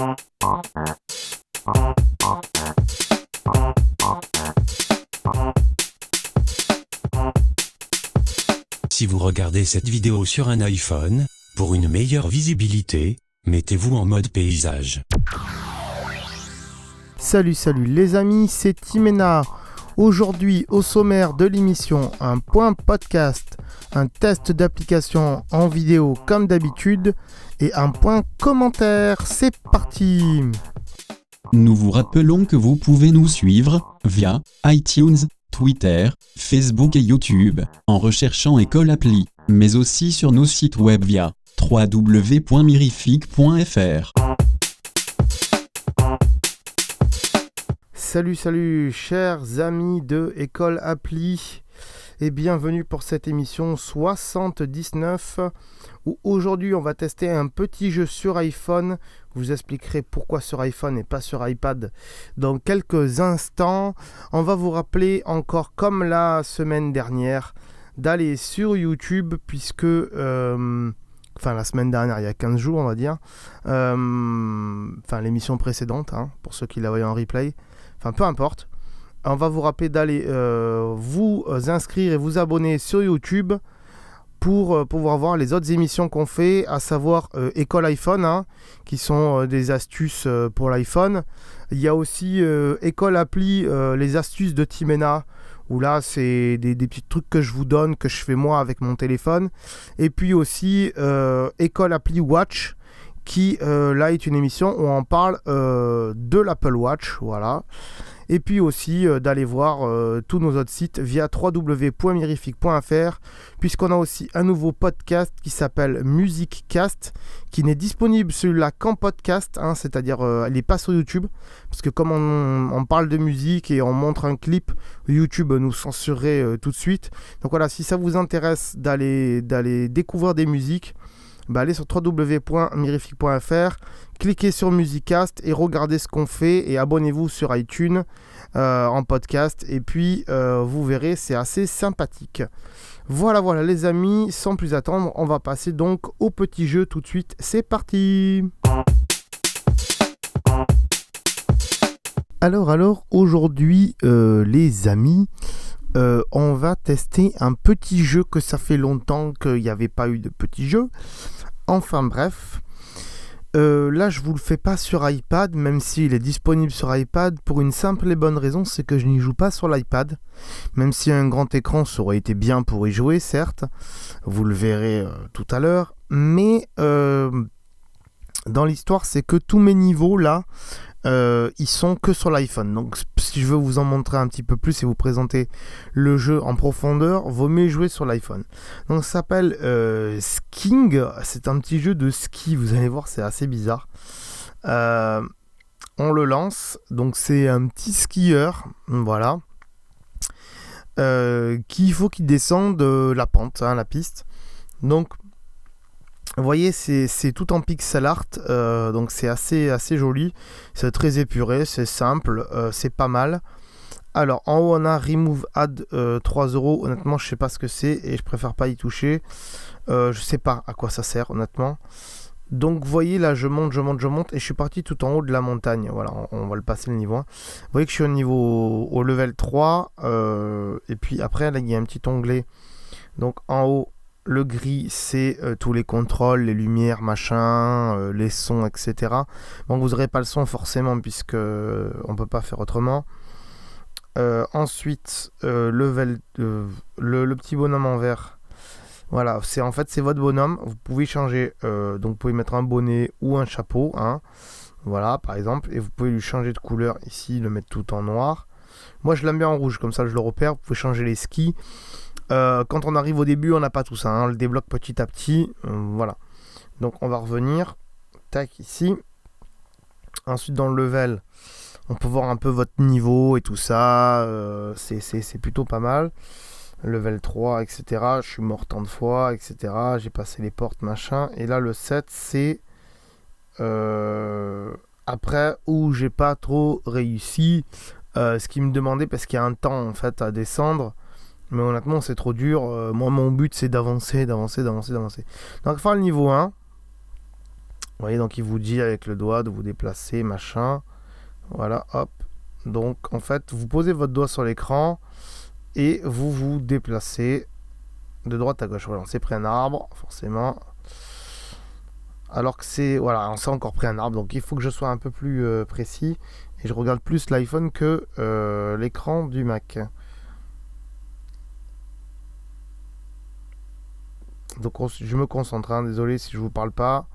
Si vous regardez cette vidéo sur un iPhone, pour une meilleure visibilité, mettez-vous en mode paysage. Salut les amis, c'est Timena. Aujourd'hui au sommaire de l'émission, un point podcast, un test d'application en vidéo comme d'habitude et un point commentaire. C'est parti. Nous vous rappelons que vous pouvez nous suivre via iTunes, Twitter, Facebook et YouTube, en recherchant École Appli, mais aussi sur nos sites web via www.mirific.fr. Salut chers amis de École Appli et bienvenue pour cette émission 79 où aujourd'hui on va tester un petit jeu sur iPhone. Je vous expliquerai pourquoi sur iPhone et pas sur iPad dans quelques instants. On va vous rappeler encore comme la semaine dernière d'aller sur YouTube puisque... la semaine dernière, il y a 15 jours on va dire. L'émission précédente, pour ceux qui la voyaient en replay. Peu importe. On va vous rappeler d'aller vous inscrire et vous abonner sur YouTube pour pouvoir voir les autres émissions qu'on fait, à savoir École iPhone, qui sont des astuces pour l'iPhone. Il y a aussi École Appli, les astuces de Timena, où là c'est des petits trucs que je vous donne, que je fais moi avec mon téléphone. Et puis aussi École Appli Watch, qui là est une émission où on parle de l'Apple Watch, voilà. Et puis aussi d'aller voir tous nos autres sites via www.mirific.fr, puisqu'on a aussi un nouveau podcast qui s'appelle Musicast, qui n'est disponible celui-là qu'en podcast, c'est-à-dire il n'est pas sur YouTube, parce que comme on parle de musique et on montre un clip, YouTube nous censurerait tout de suite. Donc voilà, si ça vous intéresse d'aller découvrir des musiques, allez sur www.mirific.fr, cliquez sur Musicast et regardez ce qu'on fait et abonnez-vous sur iTunes en podcast et puis vous verrez, c'est assez sympathique. Voilà les amis, sans plus attendre, on va passer donc au petit jeu tout de suite, c'est parti. Alors aujourd'hui les amis, on va tester un petit jeu que ça fait longtemps qu'il n'y avait pas eu de petit jeu. Enfin bref, là je vous le fais pas sur iPad, même s'il est disponible sur iPad, pour une simple et bonne raison, c'est que je n'y joue pas sur l'iPad. Même si un grand écran, ça aurait été bien pour y jouer, certes, vous le verrez tout à l'heure, mais dans l'histoire, c'est que tous mes niveaux là, ils sont que sur l'iPhone. Donc si je veux vous en montrer un petit peu plus et vous présenter le jeu en profondeur, vaut mieux jouer sur l'iPhone. Donc ça s'appelle Skiing. C'est un petit jeu de ski, vous allez voir, c'est assez bizarre. On le lance, donc c'est un petit skieur, voilà, qu'il faut qu'il descende la pente, la piste. Donc vous voyez, c'est tout en pixel art, donc c'est assez joli, c'est très épuré, c'est simple, c'est pas mal. Alors en haut on a Remove Ad 3€, honnêtement je sais pas ce que c'est et je préfère pas y toucher, je sais pas à quoi ça sert honnêtement. Donc vous voyez là je monte et je suis parti tout en haut de la montagne, voilà, on va le passer le niveau 1. Vous voyez que je suis au level 3, et puis après là il y a un petit onglet, donc en haut. Le gris, c'est tous les contrôles, les lumières, machin, les sons, etc. Bon, vous n'aurez pas le son forcément, puisque on peut pas faire autrement. Ensuite, le petit bonhomme en vert. Voilà, c'est votre bonhomme. Vous pouvez changer, donc vous pouvez mettre un bonnet ou un chapeau. Voilà, par exemple. Et vous pouvez lui changer de couleur ici, le mettre tout en noir. Moi, je l'aime bien en rouge, comme ça je le repère. Vous pouvez changer les skis. Quand on arrive au début, on n'a pas tout ça, on le débloque petit à petit, voilà. Donc on va revenir, tac, ici. Ensuite dans le level, on peut voir un peu votre niveau et tout ça, c'est plutôt pas mal. Level 3, etc. Je suis mort tant de fois, etc. J'ai passé les portes, machin. Et là le 7, c'est après où j'ai pas trop réussi. Ce qui me demandait, parce qu'il y a un temps en fait à descendre. Mais honnêtement, c'est trop dur. Moi, mon but, c'est d'avancer. Donc, faire le niveau 1. voyez, donc il vous dit avec le doigt de vous déplacer, machin. Voilà, hop. Donc en fait, vous posez votre doigt sur l'écran et vous vous déplacez de droite à gauche. Voilà, on s'est pris un arbre, forcément. Alors que c'est... Voilà, on s'est encore pris un arbre, donc il faut que je sois un peu plus précis. Et je regarde plus l'iPhone que l'écran du Mac. Donc je me concentre, hein, désolé si je vous parle pas.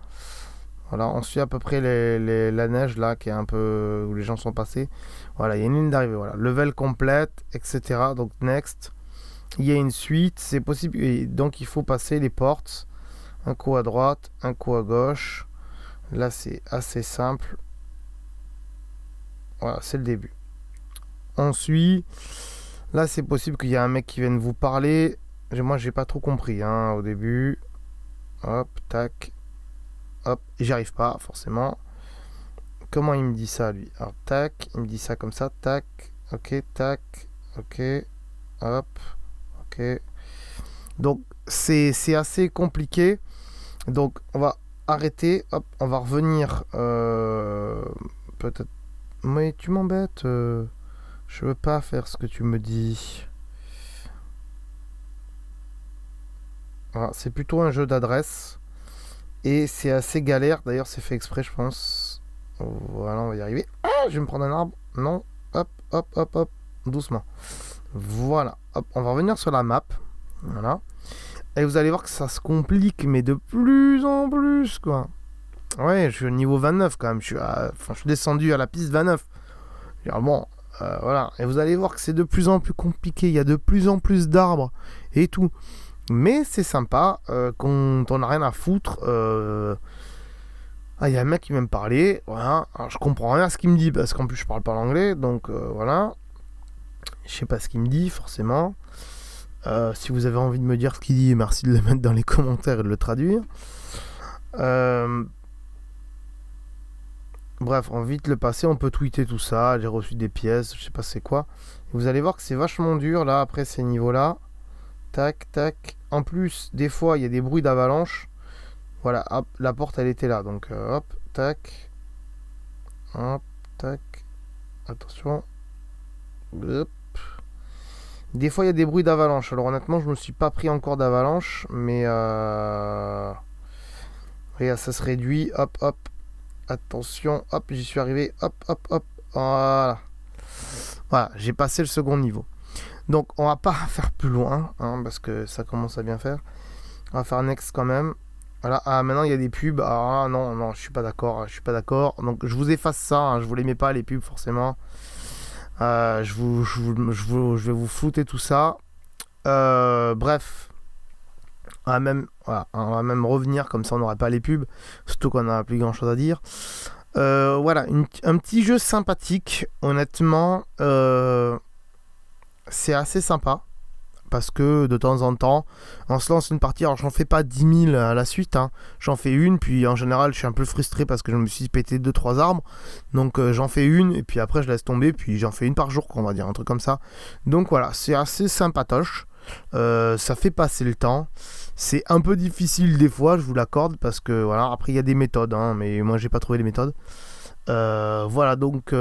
Voilà, on suit à peu près la neige là qui est un peu où les gens sont passés. Voilà, il y a une ligne d'arrivée, voilà, level complète, etc. Donc next, il y a une suite, c'est possible. Et donc il faut passer les portes, un coup à droite, un coup à gauche. Là c'est assez simple. Voilà, c'est le début. On suit. Là c'est possible qu'il y ait un mec qui vienne vous parler. Moi j'ai pas trop compris hein, au début. Hop, tac. Hop, j'y arrive pas forcément. Comment il me dit ça lui? Alors tac, il me dit ça comme ça, tac, ok, tac, ok, hop, ok. Donc c'est assez compliqué. Donc on va arrêter, hop, on va revenir. Peut-être. Mais tu m'embêtes. Je veux pas faire ce que tu me dis. Voilà, c'est plutôt un jeu d'adresse. Et c'est assez galère. D'ailleurs, c'est fait exprès, je pense. Voilà, on va y arriver. Ah, je vais me prendre un arbre. Non. Hop, hop, hop, hop. Doucement. Voilà. Hop, on va revenir sur la map. Voilà. Et vous allez voir que ça se complique, mais de plus en plus, quoi. Ouais, je suis au niveau 29 quand même. Je suis descendu à la piste 29. Alors bon, voilà. Et vous allez voir que c'est de plus en plus compliqué. Il y a de plus en plus d'arbres et tout. Mais c'est sympa quand on n'a rien à foutre. Ah, il y a un mec qui vient me parler. Voilà. Alors, je comprends rien à ce qu'il me dit parce qu'en plus je parle pas l'anglais. Donc voilà. Je sais pas ce qu'il me dit forcément. Si vous avez envie de me dire ce qu'il dit, merci de le mettre dans les commentaires et de le traduire. Bref, on va vite le passer. On peut tweeter tout ça. J'ai reçu des pièces. Je sais pas c'est quoi. Et vous allez voir que c'est vachement dur là après ces niveaux-là. Tac, tac. En plus, des fois, il y a des bruits d'avalanche. Voilà, hop, la porte, elle était là. Donc, hop, tac. Hop, tac. Attention. Hop. Des fois, il y a des bruits d'avalanche. Alors, honnêtement, je me suis pas pris encore d'avalanche. Mais, regarde, ça se réduit. Hop, hop. Attention. Hop, j'y suis arrivé. Hop, hop, hop. Voilà. Voilà, j'ai passé le second niveau. Donc on va pas faire plus loin hein, parce que ça commence à bien faire. On va faire next quand même. Voilà. Ah maintenant il y a des pubs. Ah non je suis pas d'accord. Donc je vous efface ça. Hein, je vous les mets pas les pubs forcément. Je vais vous flouter tout ça. Bref. On va même revenir comme ça on n'aura pas les pubs. Surtout qu'on n'a plus grand chose à dire. Voilà un petit jeu sympathique. Honnêtement. C'est assez sympa parce que de temps en temps on se lance une partie, alors j'en fais pas 10 000 à la suite hein. J'en fais une puis en général je suis un peu frustré parce que je me suis pété 2-3 arbres donc j'en fais une et puis après je laisse tomber puis j'en fais une par jour on va dire un truc comme ça. Donc voilà c'est assez sympatoche, ça fait passer le temps, c'est un peu difficile des fois je vous l'accorde parce que voilà après il y a des méthodes hein, mais moi j'ai pas trouvé les méthodes. Voilà donc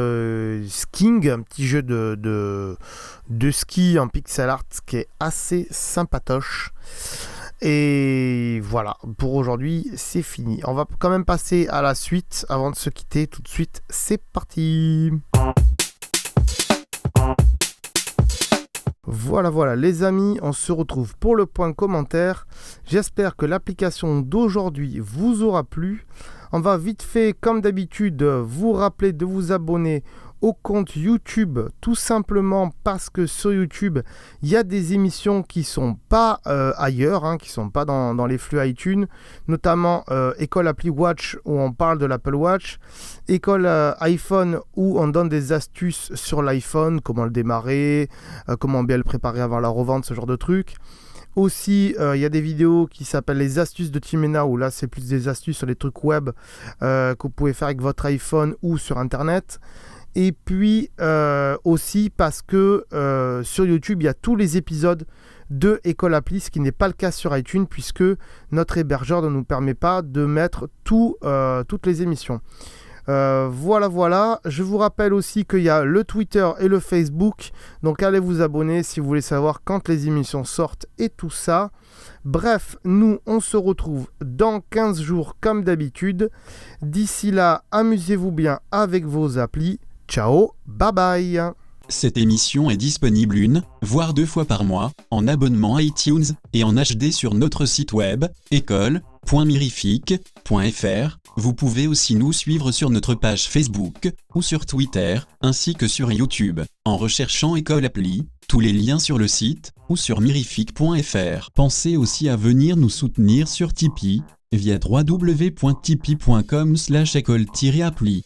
Skiing, un petit jeu de ski en pixel art qui est assez sympatoche. Et voilà, pour aujourd'hui c'est fini. On va quand même passer à la suite avant de se quitter tout de suite. C'est parti. Voilà les amis, on se retrouve pour le point commentaire. J'espère que l'application d'aujourd'hui vous aura plu. On va vite fait, comme d'habitude, vous rappeler de vous abonner au compte YouTube, tout simplement parce que sur YouTube, il y a des émissions qui sont pas ailleurs, hein, qui sont pas dans les flux iTunes, notamment École Appli Watch où on parle de l'Apple Watch, École iPhone où on donne des astuces sur l'iPhone, comment le démarrer, comment bien le préparer avant la revente, ce genre de trucs. Aussi, il y a des vidéos qui s'appellent les astuces de Timena, où là c'est plus des astuces sur les trucs web que vous pouvez faire avec votre iPhone ou sur internet. Et puis aussi parce que sur YouTube il y a tous les épisodes de École Appli, ce qui n'est pas le cas sur iTunes puisque notre hébergeur ne nous permet pas de mettre toutes les émissions. Voilà. Je vous rappelle aussi qu'il y a le Twitter et le Facebook. Donc allez vous abonner si vous voulez savoir quand les émissions sortent et tout ça. Bref, nous on se retrouve dans 15 jours comme d'habitude. D'ici là, amusez-vous bien avec vos applis. Ciao, bye bye. Cette émission est disponible 1, voire 2 fois par mois, en abonnement iTunes, et en HD sur notre site web, école.mirific.fr. Vous pouvez aussi nous suivre sur notre page Facebook, ou sur Twitter, ainsi que sur YouTube, en recherchant École Appli, tous les liens sur le site, ou sur mirific.fr. Pensez aussi à venir nous soutenir sur Tipeee, via www.tipeee.com/école-appli.